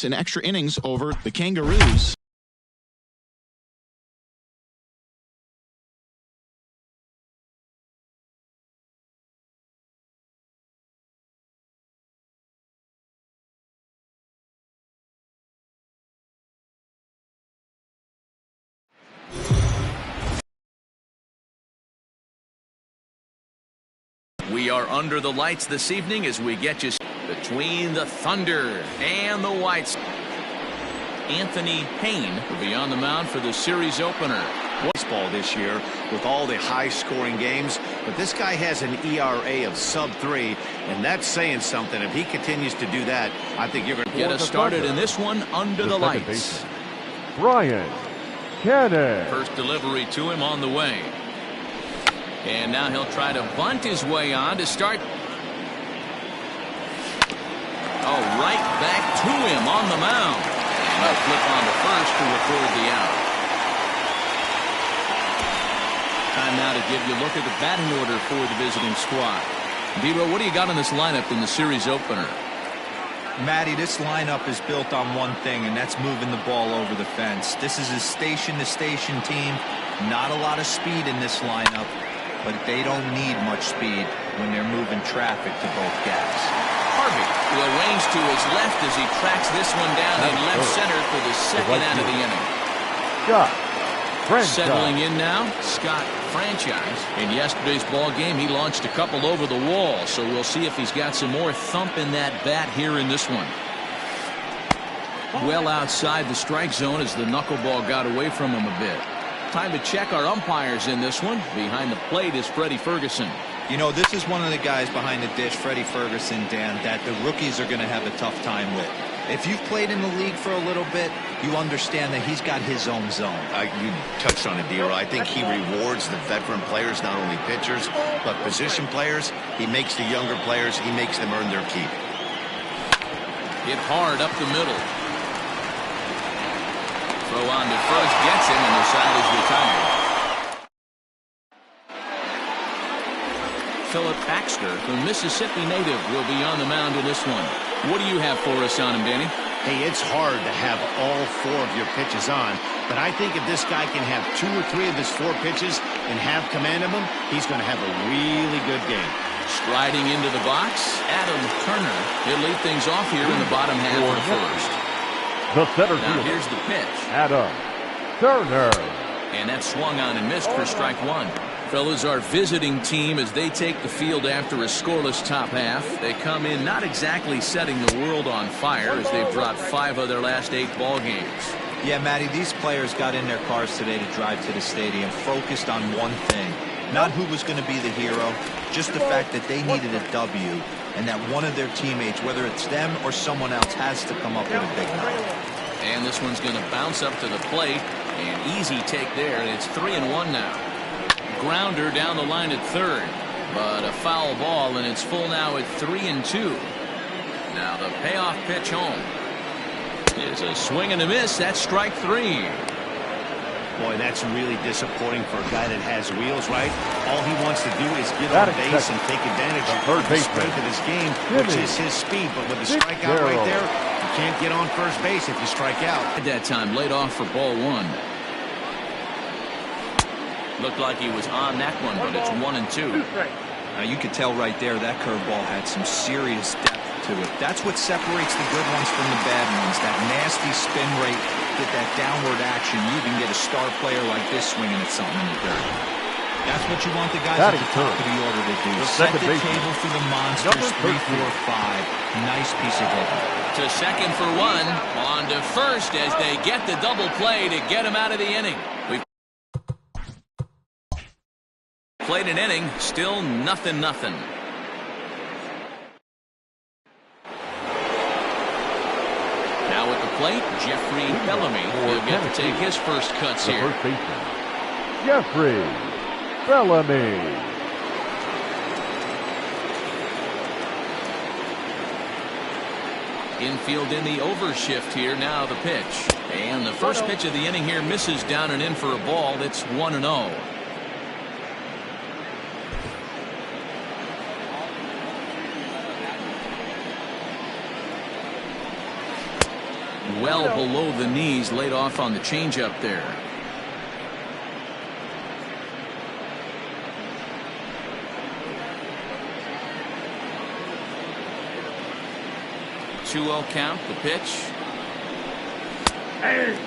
in extra innings over the Kangaroos. We are under the lights this evening as we get you between the Thunder and the Whites. Anthony Payne will be on the mound for the series opener. Baseball this year with all the high-scoring games, but this guy has an ERA of sub-3, and that's saying something. If he continues to do that, I think you're going to get us started in this one under the lights. Brian Cannon. First delivery to him on the way. And now he'll try to bunt his way on to start. Oh, right back to him on the mound. And he'll flip on to first to record the out. Time now to give you a look at the batting order for the visiting squad. D-Row, what do you got on this lineup in the series opener? Matty, this lineup is built on one thing, and that's moving the ball over the fence. This is a station-to-station team. Not a lot of speed in this lineup, but they don't need much speed when they're moving traffic to both gaps. Harvey will range to his left as he tracks this one down in left center for the second out of the inning. Settling in now, Scott Franchise. In yesterday's ball game, he launched a couple over the wall, so we'll see if he's got some more thump in that bat here in this one. Well outside the strike zone as the knuckleball got away from him a bit. Time to check our umpires in this one. Behind the plate is Freddie Ferguson. You know, this is one of the guys behind the dish, Freddie Ferguson, Dan, that the rookies are going to have a tough time with. If you've played in the league for a little bit, you understand that he's got his own zone. You touched on it, D-Row. I think he rewards the veteran players, not only pitchers, but position players. He makes the younger players, he makes them earn their keep. Hit hard up the middle. Throw on to first, gets him, and the side is retired. Philip Baxter, the Mississippi native, will be on the mound in this one. What do you have for us on him, Danny? Hey, it's hard to have all 4 of your pitches on, but I think if this guy can have 2 or 3 of his 4 pitches and have command of them, he's going to have a really good game. Striding into the box, Adam Turner. He'll lead things off here in the bottom half of the first. The center now fielder, here's the pitch. Adam Turner. And that swung on and missed for strike 1. Fellas, our visiting team, as they take the field after a scoreless top half, they come in not exactly setting the world on fire as they've dropped 5 of their last 8 ball games. Yeah, Matty, these players got in their cars today to drive to the stadium focused on one thing. Not who was going to be the hero, just the fact that they needed a W and that one of their teammates, whether it's them or someone else, has to come up with a big night. And this one's going to bounce up to the plate. An easy take there, and it's 3-1 now. Grounder down the line at third, but a foul ball, and it's full now at 3-2. Now the payoff pitch home is a swing and a miss. That's strike 3. Boy, that's really disappointing for a guy that has wheels, right? All he wants to do is get on base and take advantage of the strength of his game, which is his speed. But with the strikeout right there, you can't get on first base if you strike out. At that time, laid off for ball 1. Looked like he was on that one, but it's 1-2. Now you could tell right there that curveball had some serious depth to it. That's what separates the good ones from the bad ones. That nasty spin rate, get that downward action. You even get a star player like this swinging at something in the dirt. That's what you want the guys at the top of the order to do. Set the table for the monsters. 3, 4, 5. Nice piece of hitting. To second for 1. On to first as they get the double play to get him out of the inning. We've played an inning, still 0-0. Now at the plate, Jeffrey Bellamy will get to take his first cuts here. First baseman, Jeffrey Bellamy. Infield in the overshift here. Now the pitch. And the first pitch of the inning here misses down and in for a ball. That's 1-0. well below the knees, laid off on the changeup there. 2-0 count, the pitch. Hey.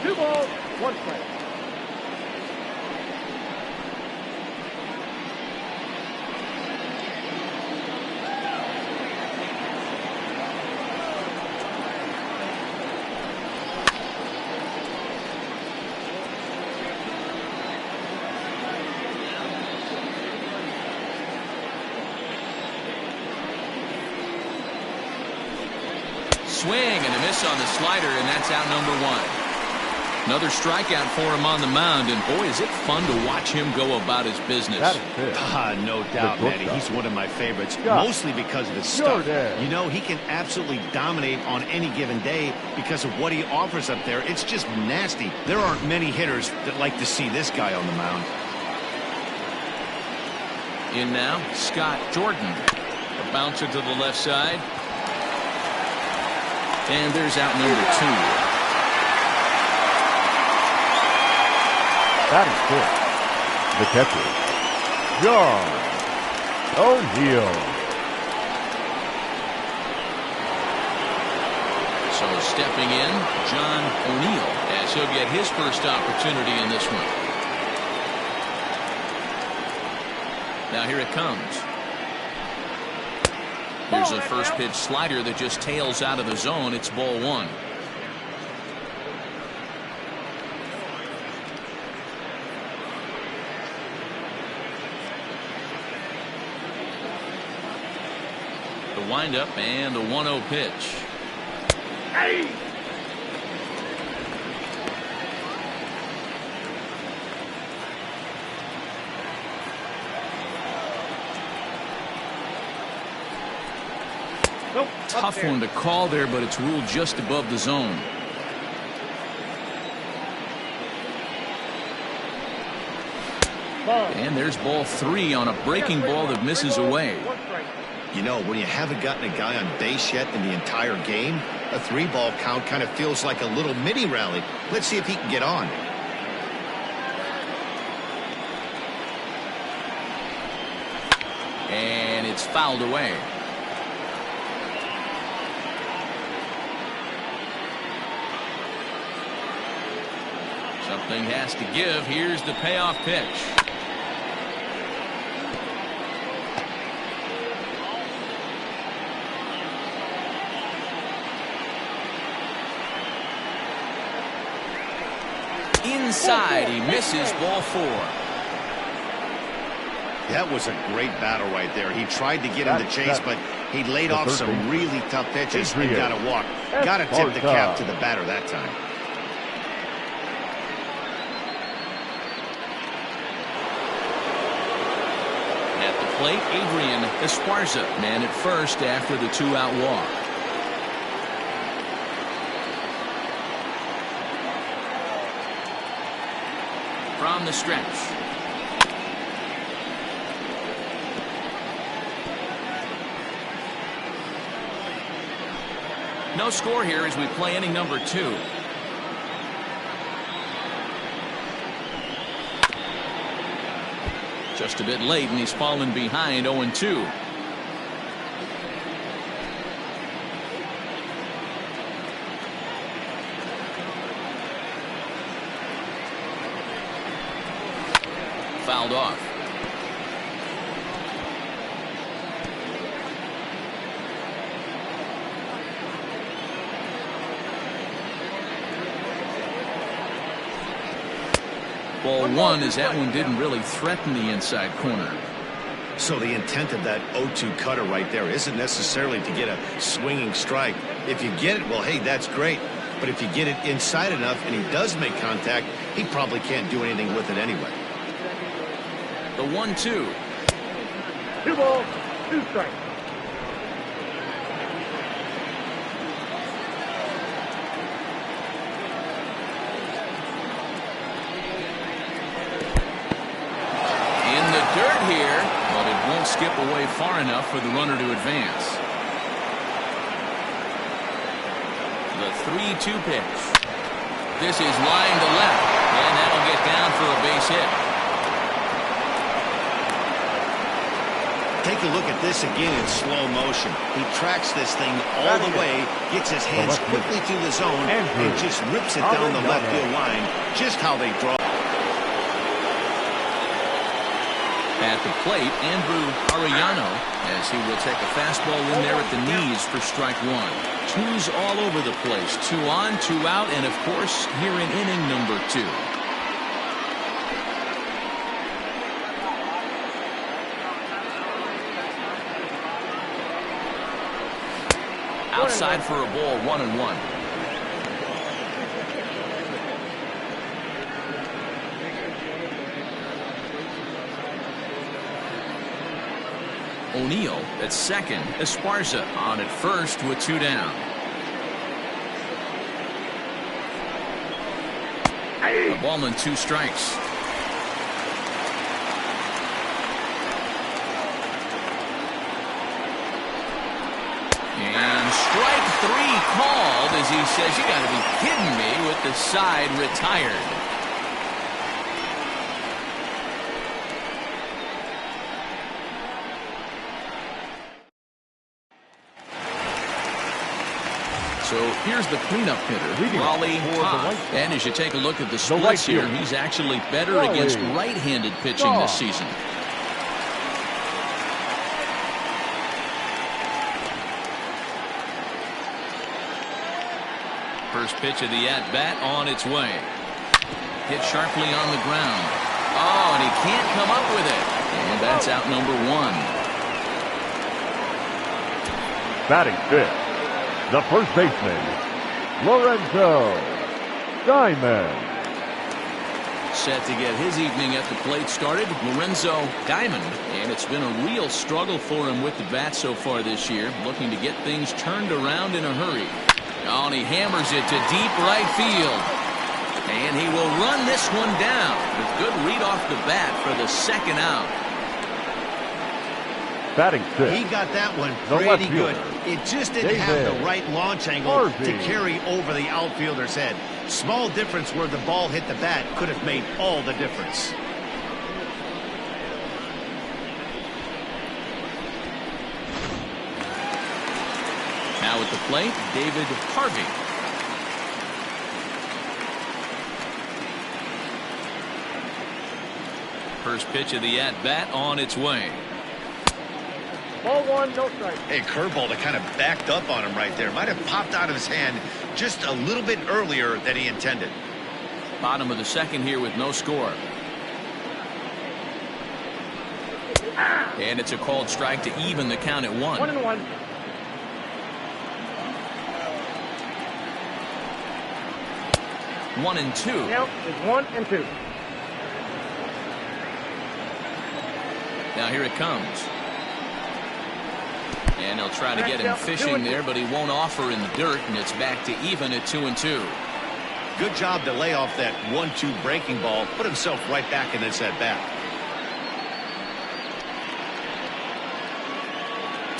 2 balls, 1 strike. Swing and a miss on the slider, and that's out number 1. Another strikeout for him on the mound, and boy, is it fun to watch him go about his business. No doubt, Matty. He's one of my favorites, mostly because of his stuff. You know, he can absolutely dominate on any given day because of what he offers up there. It's just nasty. There aren't many hitters that like to see this guy on the mound. In now, Scott Jordan. A bouncer to the left side. And there's out number 2. That is good. The catcher, John O'Neill. So stepping in, John O'Neill, as he'll get his first opportunity in this one. Now here it comes. Here's a first pitch slider that just tails out of the zone. It's ball 1. The windup and the 1-0 pitch. Hey. Tough one to call there, but it's ruled just above the zone. And there's ball 3 on a breaking ball that misses away. You know, when you haven't gotten a guy on base yet in the entire game, a 3-ball count kind of feels like a little mini rally. Let's see if he can get on. And it's fouled away. Something has to give. Here's the payoff pitch. Inside, he misses, ball 4. That was a great battle right there. He tried to get him to chase, but he laid off some really tough pitches and got a walk. Got to tip the cap to the batter that time. Plate, Adrian Esparza, man at first after the 2-out walk. From the stretch. No score here as we play inning number 2. Just a bit late, and he's fallen behind 0-2. Fouled off. Ball 1 as that one didn't really threaten the inside corner. So the intent of that 0-2 cutter right there isn't necessarily to get a swinging strike. If you get it, well, hey, that's great. But if you get it inside enough and he does make contact, he probably can't do anything with it anyway. The 1-2. 2 balls, 2 strikes. Dirt here, but it won't skip away far enough for the runner to advance. The 3-2 pitch. This is line to left, and that'll get down for a base hit. Take a look at this again in slow motion. He tracks this thing all the way, gets his hands quickly through the zone, and just rips it down the left field line. Just how they draw. At the plate, Andrew Arellano, as he will take a fastball in there at the knees for strike one. Twos all over the place. 2 on, 2 out, and of course, here in inning number 2. Outside for a ball, 1-1. O'Neill at second. Esparza on at first with 2 down. A ball and 2 strikes. And strike 3 called as he says, "You got to be kidding me," with the side retired. So here's the cleanup hitter, Raleigh Todd. And as you take a look at the splits here, he's actually better against right-handed pitching this season. First pitch of the at-bat on its way. Hit sharply on the ground. Oh, and he can't come up with it. And that's out number 1. Batting fifth, the first baseman, Lorenzo Diamond. Set to get his evening at the plate started, Lorenzo Diamond. And it's been a real struggle for him with the bat so far this year, looking to get things turned around in a hurry. Oh, and he hammers it to deep right field. And he will run this one down with good read off the bat for the second out. Batting sixth, he got that one pretty good. It just didn't have the right launch angle to carry over the outfielder's head. Small difference where the ball hit the bat could have made all the difference. Now at the plate, David Harvey. First pitch of the at-bat on its way. Ball 1, no strike. Hey, curveball that kind of backed up on him right there. Might have popped out of his hand just a little bit earlier than he intended. Bottom of the second here with no score. And it's a called strike to even the count at 1. 1-1. 1-2. Count is 1-2. Now here it comes. And they'll try to get him fishing there, but he won't offer in the dirt, and it's back to even at 2-2. Good job to lay off that 1-2 breaking ball, put himself right back in this at bat.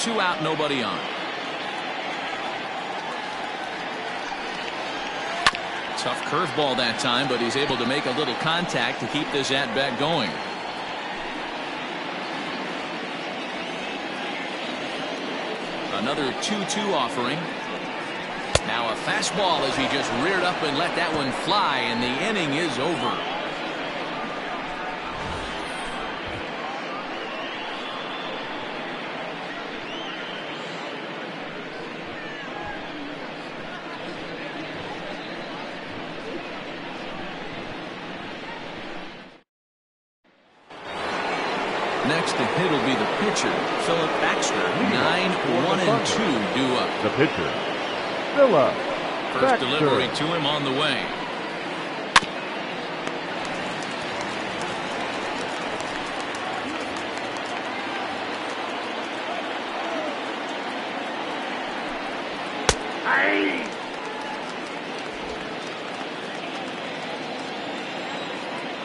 2 out, nobody on. Tough curveball that time, but he's able to make a little contact to keep this at bat going. Another 2-2 offering. Now a fastball as he just reared up and let that one fly, and the inning is over. Next to hit will be the pitcher, Philip Baxter. 9-1-2 due up. The pitcher, Philip First Baxter. delivery to him on the way.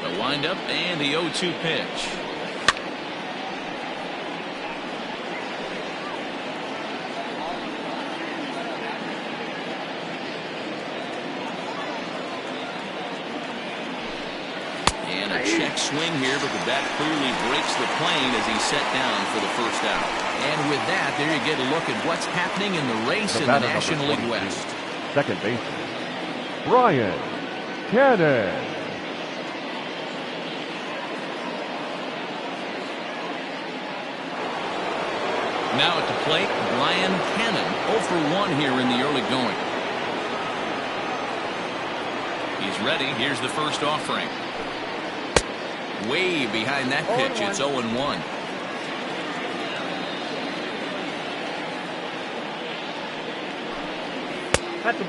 The windup and the 0-2 pitch. And a check swing here, but the bat clearly breaks the plane as he's set down for the first out. And with that, there you get a look at what's happening in the race in the National League West. Second baseman, Brian Cannon. Now at the plate, Brian Cannon, 0 for 1 here in the early going. He's ready. Here's the first offering. Way behind that pitch. It's 0-1.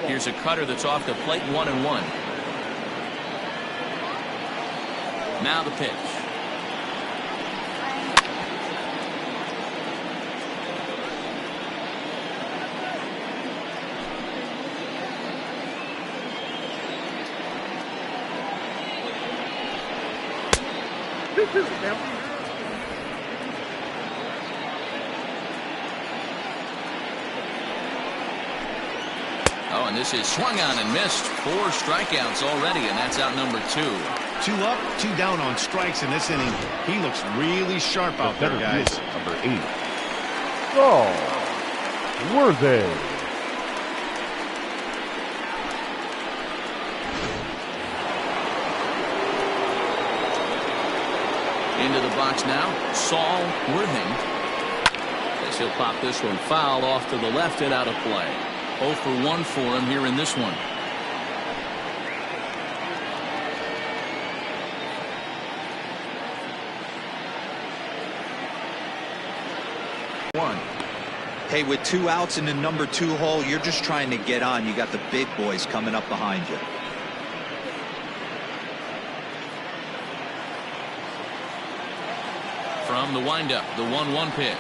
Here's a cutter that's off the plate, 1-1. Now the pitch. Oh, and this is swung on and missed. 4 strikeouts already, and that's out number 2. 2 up, 2 down on strikes in this inning. He looks really sharp out there, guys. Number 8. Saul Worthy. Into the box now, Saul Worthing. Guess he'll pop this one foul off to the left and out of play. 0 for 1 for him here in this one. Hey, with 2 outs in the number 2 hole, you're just trying to get on. You got the big boys coming up behind you. From the windup, the 1-1 pitch.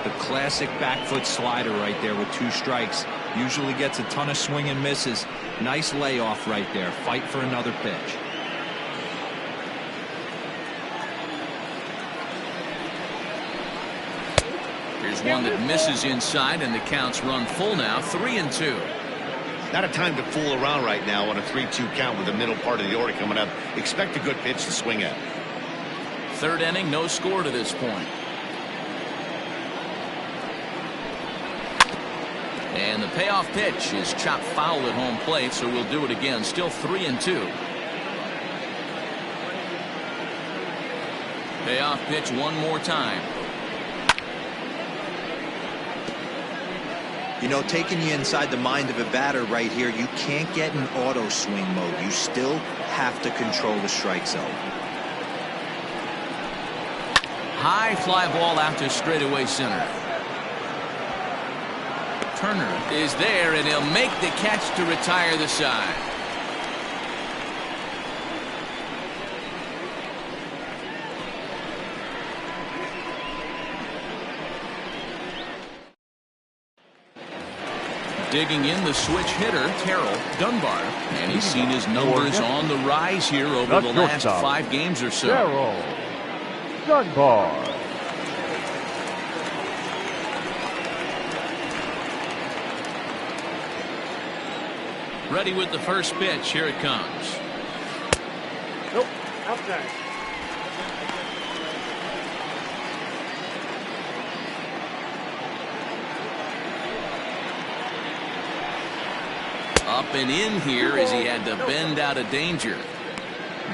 The classic back foot slider right there with 2 strikes. Usually gets a ton of swing and misses. Nice layoff right there. Fight for another pitch. Here's one that misses inside, and the count's run full now, 3-2. Not a time to fool around right now on a 3-2 count with the middle part of the order coming up. Expect a good pitch to swing at. 3rd inning, no score to this point. And the payoff pitch is chopped foul at home plate, so we'll do it again. Still 3-2. Payoff pitch one more time. You know, taking you inside the mind of a batter right here, you can't get in auto swing mode. You still have to control the strike zone. High fly ball out to straightaway center. Turner is there, and he'll make the catch to retire the side. Digging in the switch hitter, Terrell Dunbar, and he's seen his numbers on the rise here over the last 5 games or so. Terrell Dunbar. Ready with the first pitch. Here it comes. Nope, outside. Up and in here as he had to bend out of danger.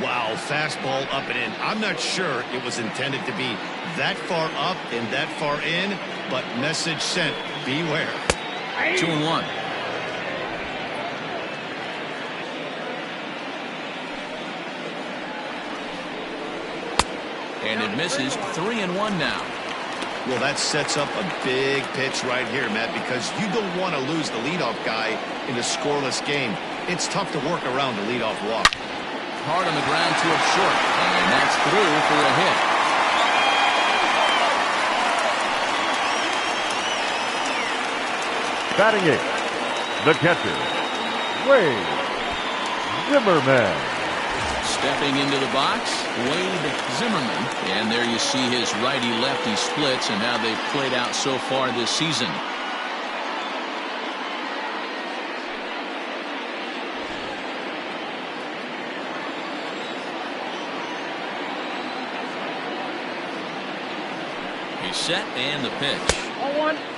Wow, fastball up and in. I'm not sure it was intended to be that far up and that far in, but message sent. Beware. 2-1. And it misses. 3-1 now. Well, that sets up a big pitch right here, Matt, because you don't want to lose the leadoff guy in a scoreless game. It's tough to work around the leadoff walk. Hard on the ground to up short, and that's through for a hit. Batting 8, the catcher, Wade Zimmerman. Stepping into the box, Wade Zimmerman. And there you see his righty-lefty splits and how they've played out so far this season. He's set and the pitch.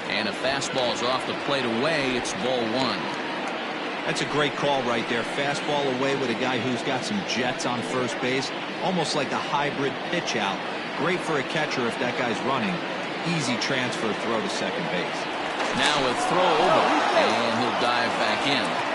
And a fastball is off the plate away. It's ball one. That's a great call right there. Fastball away with a guy who's got some jets on first base. Almost like a hybrid pitch out. Great for a catcher if that guy's running. Easy transfer throw to second base. Now a throw over, and he'll dive back in.